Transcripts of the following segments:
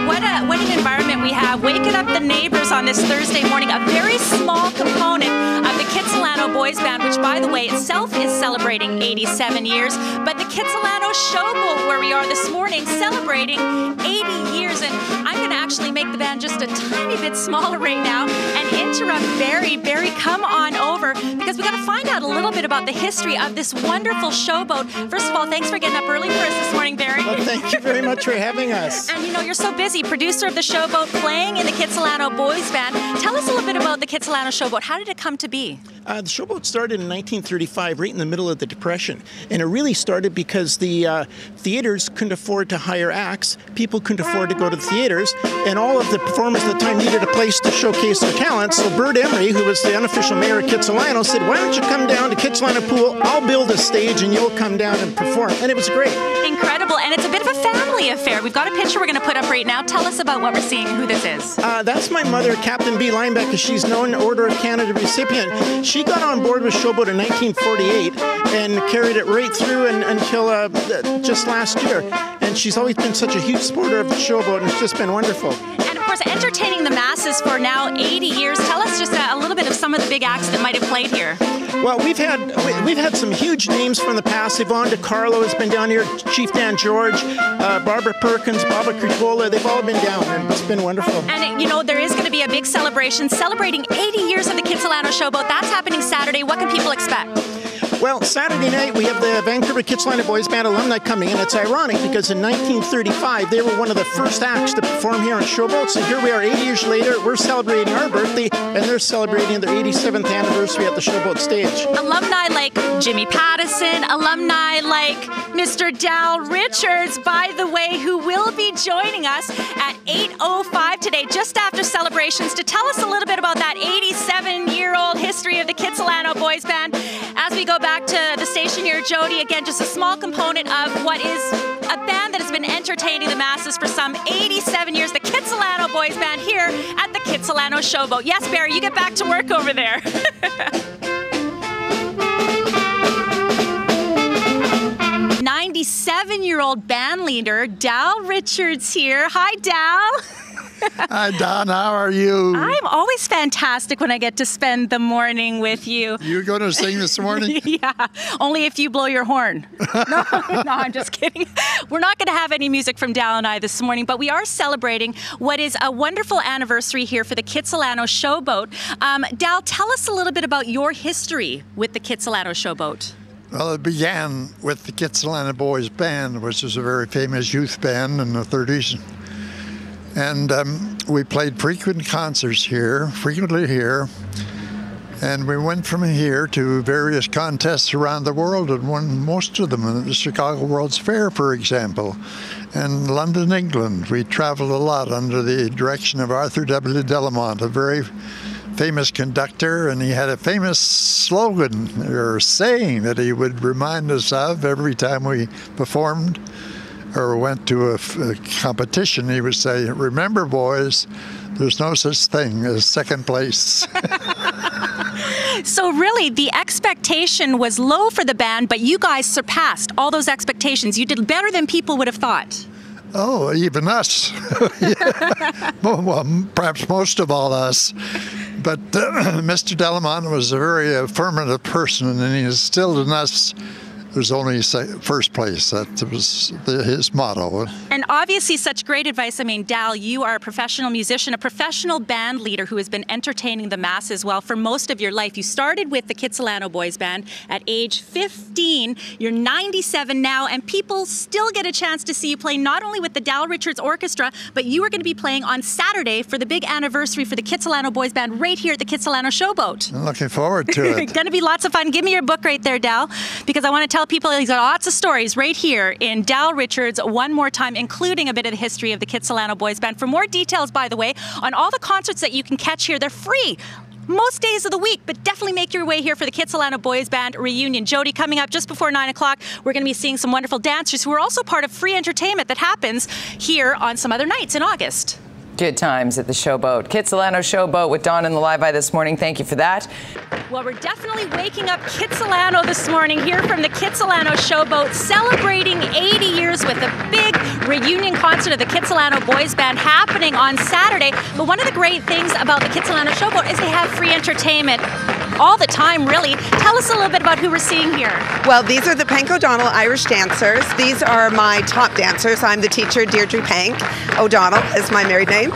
what an environment we have. Waking up the neighbors on this Thursday morning. A very small component of the Kitsilano Boys Band, which, by the way, itself is celebrating 87 years. But the Kitsilano Showboat, where we are this morning, celebrating 80 years. And I'm going to actually make the band just a tiny bit smaller right now and interrupt Barry. Barry, come on over, because we got to find out a little bit about the history of this wonderful showboat. First of all, thanks for getting up early for us this morning, Barry. Well, thank you very much for having us. And you know, you're so busy, producer of the Showboat, playing in the Kitsilano Boys Band. Tell us a little bit about the Kitsilano Showboat. How did it come to be? The Showboat started in 1935, right in the middle of the Depression. And it really started because the theaters couldn't afford to hire acts. People couldn't afford to go to the theaters. And all of the performers at the time needed a place to showcase their talents. So Bert Emery, who was the unofficial mayor of Kitsilano, said, why don't you come down to Kitsilano Pool? I'll build a stage and you'll come down and perform. And it was great. Incredible. And it's a bit of a family affair. We've got a picture we're going to put up right now. Tell us about what we're seeing, who this is. That's my mother, Captain B. Linebacker. She's known Order of Canada recipient. She got on board with Showboat in 1948 and carried it right through until just last year. And she's always been such a huge supporter of the Showboat, and it's just been wonderful. And of course, entertaining the masses for now 80 years. Tell us just a little bit of some of the big acts that might have played here. Well, we've had some huge names from the past. Yvonne DiCarlo has been down here, Chief Dan George, Barbara Perkins, Baba Cricola. They've all been down, and it's been wonderful. And, you know, there is going to be a big celebration celebrating 80 years of the Kitsilano Showboat. That's happening Saturday. What can people expect? Well, Saturday night, we have the Vancouver Kitsilano Boys Band alumni coming in. It's ironic because in 1935, they were one of the first acts to perform here on Showboat. So here we are 80 years later. We're celebrating our birthday, and they're celebrating their 87th anniversary at the Showboat stage. Alumni like Jimmy Pattison, alumni like Mr. Dal Richards, by the way, who will be joining us at 8:05 today, just after celebrations, to tell us a little bit about that 87-year-old history of the Kitsilano Boys Band. As we go back to the station here, Jody, again, just a small component of what is a band that has been entertaining the masses for some 87 years, the Kitsilano Boys Band here at the Kitsilano Showboat. Yes, Barry, you get back to work over there. 97-year-old band leader Dal Richards here. Hi, Dal. Hi, Don. How are you? I'm always fantastic when I get to spend the morning with you. You're going to sing this morning? Yeah, only if you blow your horn. No, I'm just kidding. We're not going to have any music from Dal and I this morning, but we are celebrating what is a wonderful anniversary here for the Kitsilano Showboat. Dal, tell us a little bit about your history with the Kitsilano Showboat. Well, it began with the Kitsilano Boys Band, which was a very famous youth band in the 30s. And we played frequently here. And we went from here to various contests around the world and won most of them at the Chicago World's Fair, for example. And London, England. We traveled a lot under the direction of Arthur W. Delamont, a very famous conductor, and he had a famous slogan or saying that he would remind us of every time we performed or went to a competition. He would say, remember, boys, there's no such thing as second place. So really, the expectation was low for the band, but you guys surpassed all those expectations. You did better than people would have thought. Oh, even us. Well, perhaps most of all us. But Mr. Delamont was a very affirmative person, and he instilled in us there's only first place. That was his motto. And obviously such great advice. I mean, Dal, you are a professional musician, a professional band leader who has been entertaining the masses well for most of your life. You started with the Kitsilano Boys Band at age 15. You're 97 now, and people still get a chance to see you play not only with the Dal Richards Orchestra, but you are going to be playing on Saturday for the big anniversary for the Kitsilano Boys Band right here at the Kitsilano Showboat. I'm looking forward to it. It's going to be lots of fun. Give me your book right there, Dal, because I want to tell people he's got lots of stories right here in Dal Richards one more time, including a bit of the history of the Kitsilano Boys Band. For more details, by the way, on all the concerts that you can catch here, they're free most days of the week, but definitely make your way here for the Kitsilano Boys Band reunion. Jody, coming up just before 9 o'clock, we're going to be seeing some wonderful dancers who are also part of free entertainment that happens here on some other nights in August. Good times at the Showboat. Kitsilano Showboat with Dawn in the Live Eye this morning. Thank you for that. Well, we're definitely waking up Kitsilano this morning here from the Kitsilano Showboat, celebrating 80 years with a big reunion concert of the Kitsilano Boys Band happening on Saturday. But one of the great things about the Kitsilano Showboat is they have free entertainment all the time, really. Tell us a little bit about who we're seeing here. Well, these are the Pank O'Donnell Irish dancers. These are my top dancers. I'm the teacher, Deirdre Pank. O'Donnell is my married name.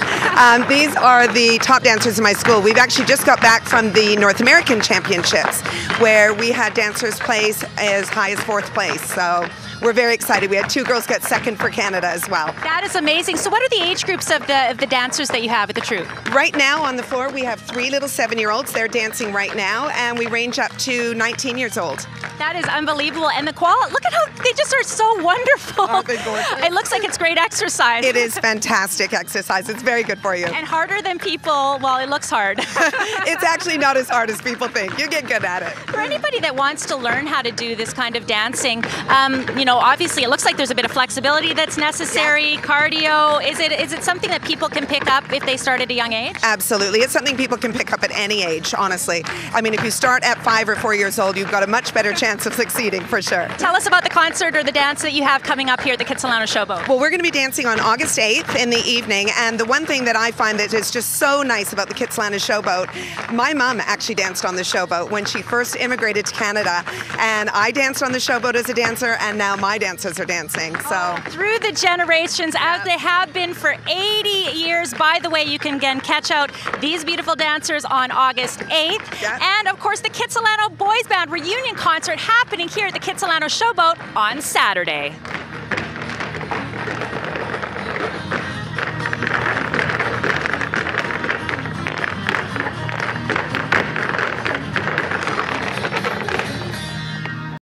These are the top dancers in my school. We've actually just got back from the North American Championships, where we had dancers place as high as 4th place. So we're very excited. We had 2 girls get 2nd for Canada as well. That is amazing. So what are the age groups of the dancers that you have at the troupe? Right now on the floor, we have 3 little 7-year-olds. They're dancing right now, and we range up to 19 years old. That is unbelievable. And the quality, look at how they just are so wonderful. Aren't they gorgeous? It looks like it's great exercise. It is fantastic exercise. It's very good for you. And harder than people, well, it looks hard. It's actually not as hard as people think. You get good at it. For anybody that wants to learn how to do this kind of dancing, you know, obviously it looks like there's a bit of flexibility that's necessary, cardio. Is it something that people can pick up if they start at a young age? Absolutely. It's something people can pick up at any age, honestly. I mean, if you start at 5 or 4 years old, you've got a much better chance of succeeding, for sure. Tell us about the concert or the dance that you have coming up here at the Kitsilano Showboat. Well, we're going to be dancing on August 8th in the evening, and the one thing that I find that is just so nice about the Kitsilano Showboat, my mom actually danced on the Showboat when she first immigrated to Canada, and I danced on the Showboat as a dancer, and now my dancers are dancing. So through the generations, as they have been for 80 years. By the way, you can again catch out these beautiful dancers on August 8th. Yeah. And of course, the Kitsilano Boys Band reunion concert happening here at the Kitsilano Showboat on Saturday.